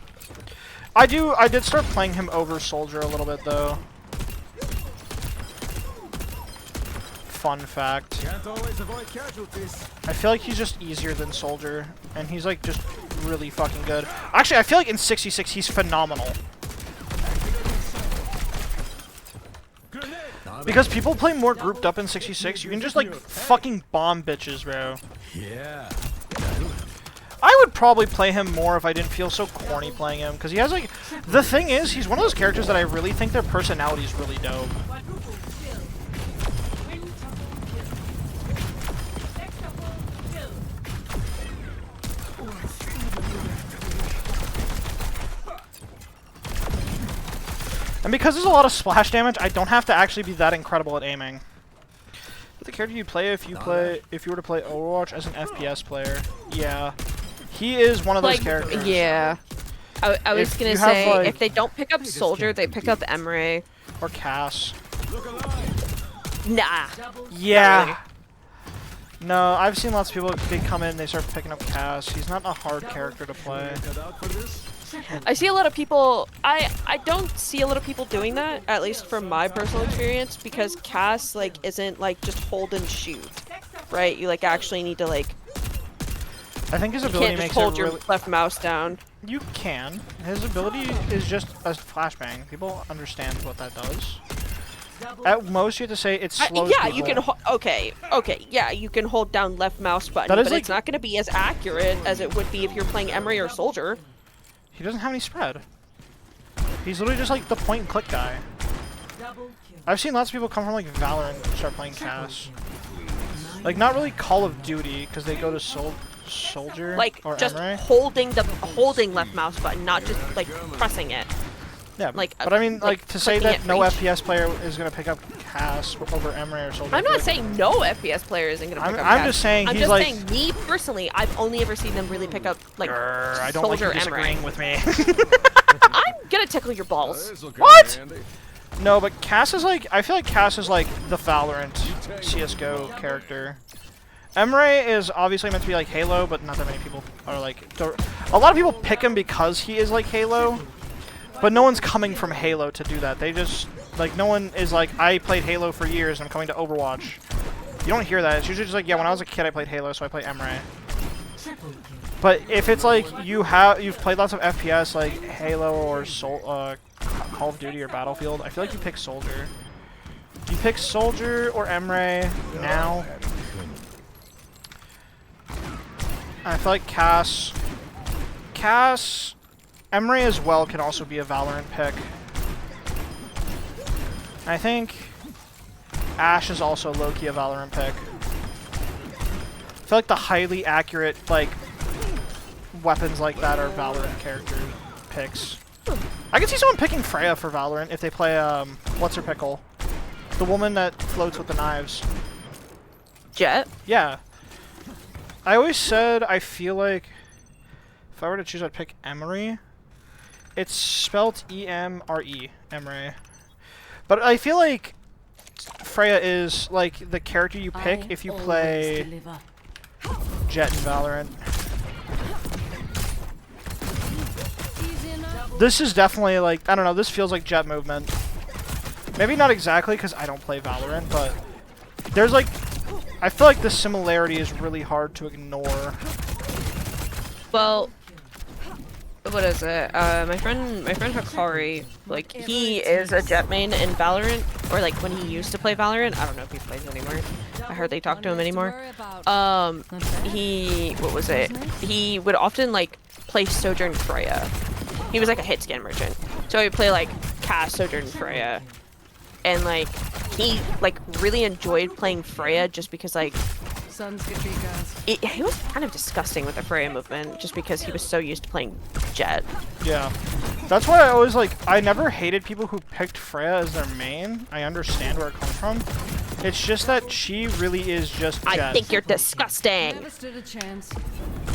I did start playing him over Soldier a little bit, though. Fun fact. Can't always avoid casualties. I feel like he's just easier than Soldier, and he's like just really fucking good. Actually, I feel like in 66 he's phenomenal. Because people play more grouped up in 66, you can just like fucking bomb bitches, bro. Yeah. I would probably play him more if I didn't feel so corny playing him, because he has like... The thing is, he's one of those characters that I really think their personality is really dope. And because there's a lot of splash damage, I don't have to actually be that incredible at aiming. What the character you play if you were to play Overwatch as an FPS player? Yeah. He is one of those characters. Yeah. I was gonna say, like, if they don't pick up Soldier, they pick up Emre. Or Cass. Nah. Yeah. Really. No, I've seen lots of people, they come in and they start picking up Cass. He's not a hard character to play. I see a lot of people, I don't see a lot of people doing that, at least from my personal experience, because Cass, like, isn't, like, just hold and shoot, right? You, like, actually need to, like, I think his you ability can't just makes hold it your really... left mouse down. You can. His ability is just a flashbang. People understand what that does. At most, you have to say it slows yeah, people. you can. Okay, yeah, you can hold down left mouse button, That is but like... it's not going to be as accurate as it would be if you're playing Emery or Soldier. He doesn't have any spread. He's literally just like the point and click guy. I've seen lots of people come from like Valorant and start playing Cass. Like not really Call of Duty because they go to Soldier Like or just Emre. holding left mouse button, not just like pressing it. Yeah, like, but I mean, like to say that no reach. FPS player is gonna pick up Cass over Emre or Soldier. I'm not saying no FPS player isn't going to pick up I'm Cass. just saying I'm he's just like... saying me personally, I've only ever seen them really pick up like I don't like Soldier you disagreeing Emre. with me. I'm gonna tickle your balls. What? No, but Cass is like... I feel like Cass is like the Valorant CSGO character. Emre is obviously meant to be like Halo, but not that many people are like... A lot of people pick him because he is like Halo, but no one's coming from Halo to do that. They just... Like, no one is like, I played Halo for years and I'm coming to Overwatch. You don't hear that. It's usually just like, yeah, when I was a kid I played Halo, so I play Emre. But if it's like you've played lots of FPS like Halo or Call of Duty or Battlefield, I feel like you pick Soldier. You pick Soldier or Emre now. I feel like Cass, Emre as well can also be a Valorant pick. I think Ashe is also low-key a Valorant pick. I feel like the highly accurate, like, weapons like that are Valorant character picks. I can see someone picking Freya for Valorant if they play, what's her pickle? The woman that floats with the knives. Jet? Yeah. I always said I feel like if I were to choose, I'd pick Emery. It's spelled E-M-R-E, Emery. But I feel like Freya is like the character you pick if you play Jet in Valorant. This is definitely like, I don't know, this feels like Jet movement. Maybe not exactly because I don't play Valorant, but there's like, I feel like the similarity is really hard to ignore. Well, what is it? My friend Hikari, like, he is a Jet main in Valorant, or like when he used to play Valorant. I don't know if he plays anymore. I hardly talk to him anymore. What was it? He would often like play Sojourn Freya. He was like a hit scan merchant, so he would play like Cass, Sojourn, Freya, and like he like really enjoyed playing Freya just because like. He was kind of disgusting with the Freya movement, just because he was so used to playing Jet. Yeah. That's why I always, like, I never hated people who picked Freya as their main. I understand where it comes from. It's just that she really is just Jet. I think you're disgusting! Never stood a chance.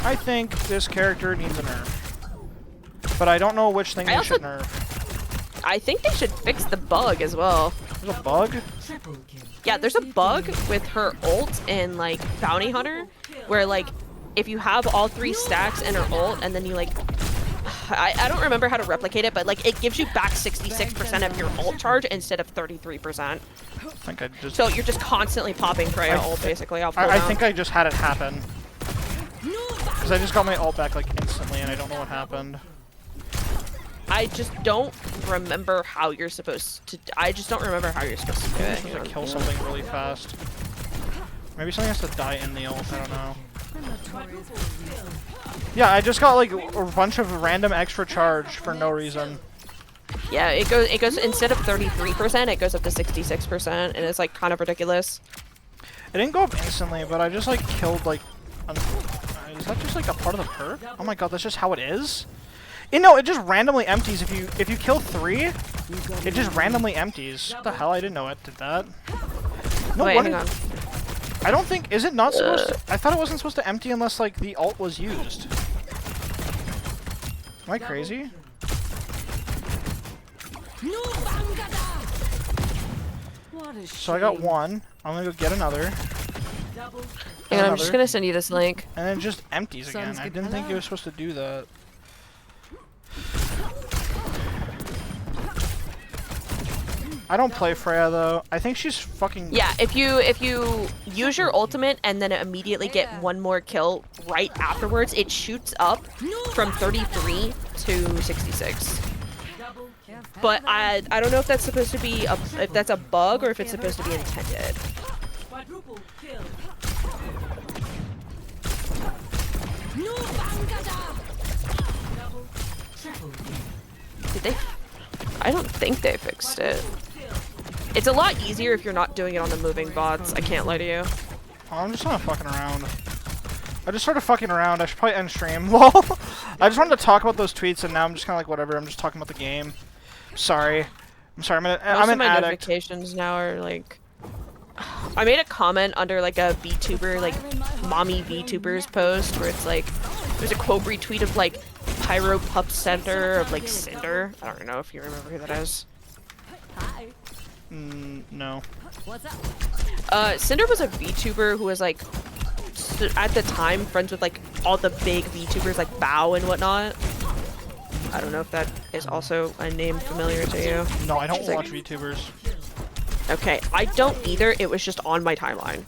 I think this character needs a nerf. But I don't know which thing they should nerf. I think they should fix the bug as well. There's a bug? Yeah, there's a bug with her ult in, like, Bounty Hunter, where, like, if you have all 3 stacks in her ult, and then you, like... I don't remember how to replicate it, but, like, it gives you back 66% of your ult charge instead of 33%. I think I just... So you're just constantly popping Freya ult, basically. I think I just had it happen. Because I just got my ult back, like, instantly, and I don't know what happened. I just don't remember how you're supposed to. I just don't remember how you're supposed to do it. I'm gonna kill something really fast. Maybe something has to die in the ult. I don't know. Yeah, I just got like a bunch of random extra charge for no reason. Yeah, it goes instead of 33%, it goes up to 66%, and it's like kind of ridiculous. It didn't go up instantly, but I just like killed like. Is that just like a part of the perk? Oh my god, that's just how it is. You know, it just randomly empties if you kill 3. It just randomly empties. What the hell? I didn't know it did that. No Wait, wonder. hang on. I don't think. Is it not supposed to? I thought it wasn't supposed to empty unless like the ult was used. Am I crazy? So I got 1. I'm gonna go get another. Hang on, I'm just gonna send you this link. And then it just empties again. I didn't think it was supposed to do that. I don't play Freya though. I think she's fucking. Yeah, if you use your ultimate and then immediately get one more kill right afterwards, it shoots up from 33 to 66. But I don't know if that's supposed to be if that's a bug or if it's supposed to be intended. Did they? I don't think they fixed it. It's a lot easier if you're not doing it on the moving bots. I can't lie to you. Oh, I'm just not fucking around. I just started fucking around. I should probably end stream. Lol. I just wanted to talk about those tweets, and now I'm just kind of like whatever. I'm just talking about the game. Sorry. I'm sorry. I'm Most an of my addict. notifications now are like. I made a comment under like a VTuber, like mommy VTubers post where it's like there's a quote retweet of like Pyro Pup Center of like Cinder. I don't know if you remember who that is. No. Cinder was a VTuber who was like at the time friends with like all the big VTubers like Bao and whatnot. I don't know if that is also a name familiar to you. No, I don't She's watch like, VTubers. Okay, I don't either. It was just on my timeline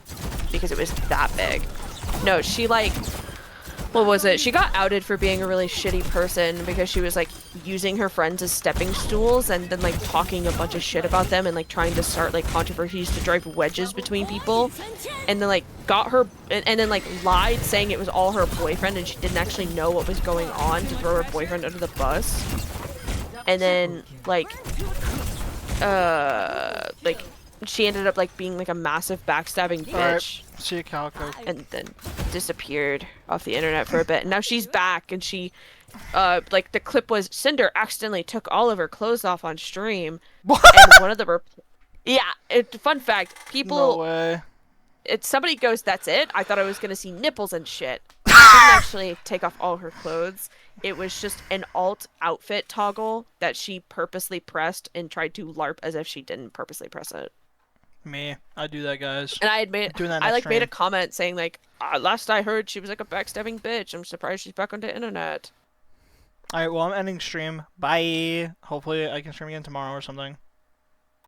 because it was that big. No, she like, what was it? She got outed for being a really shitty person because she was like using her friends as stepping stools and then like talking a bunch of shit about them and like trying to start like controversies to drive wedges between people, and then like got her and then like lied saying it was all her boyfriend and she didn't actually know what was going on to throw her boyfriend under the bus, and then like she ended up like being like a massive backstabbing bitch. Alright, see you, Calico. And then disappeared off the internet for a bit. And now she's back, and she, like the clip was Cinder accidentally took all of her clothes off on stream. What? And one of the fun fact, people. No way. Somebody goes, "That's it." I thought I was gonna see nipples and shit. She didn't actually take off all her clothes. It was just an alt outfit toggle that she purposely pressed and tried to LARP as if she didn't purposely press it. Me, I do that, guys. And I had made, Doing that I next like made a stream. comment saying like, last I heard she was like a backstabbing bitch. I'm surprised she's back on the internet. Alright, well, I'm ending stream. Bye. Hopefully I can stream again tomorrow or something.